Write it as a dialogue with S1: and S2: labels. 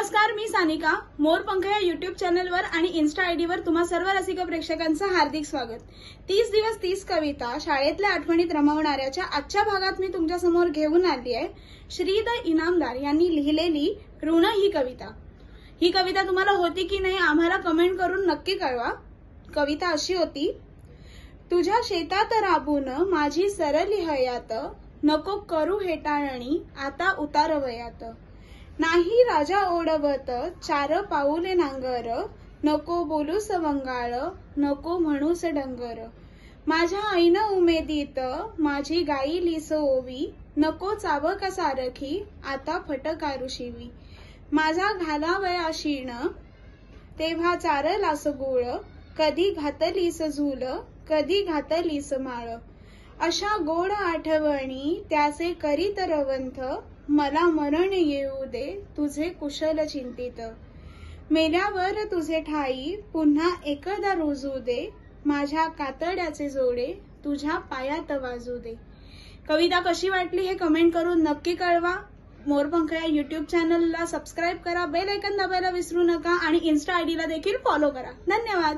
S1: नमस्कार, मी सानिका. मोरपंख या युट्यूब चॅनलवर आणि इन्स्टा आयडीवर तुम्हा सर्व रसिक प्रेक्षकांचं हार्दिक स्वागत. 30 दिवस 30 कविता शाळेतल्या आठवणीत रमवणाऱ्याच्या आजच्या भागात मी तुमच्या समोर घेऊन आली आहे श्रीद इनामदार यांनी लिहिलेली ऋण ही कविता. ही कविता तुम्हाला होती की नाही आम्हाला कमेंट करून नक्की कळवा. कविता अशी होती. तुझ्या शेतात राबून माझी सरली हयात, नको करू हेटाळणी आता उतार वयात. नाही राजा ओढवत चार पाऊले नांगर, नको बोलूस वंगाळ नको म्हणूस डंगर. माझ्या ऐन उमेदीत माझी गाई लिस ओवी, नको चावक सारखी आता फटकारू शिवी. माझा घालावया शीण तेव्हा चारलास गुळ, कधी घातलीस झूल कधी घातलीस माळ. अशा गोड आठवणी त्याचे करीत रवंथ, मला मरण येऊ दे तुझे कुशल चिंतित. मेल्यावर तुझे ठाई पुन्हा एकदा रुजू दे, माझ्या कातड्याचे जोडे तुझ्या पायात वाजू दे. कविता कशी वाटली हे कमेंट करून नक्की कळवा. मोरपंख या युट्यूब चॅनलला सबस्क्राईब करा, बेल आयकॉन दाबायला विसरू नका आणि इन्स्टा आयडीला देखील फॉलो करा. धन्यवाद.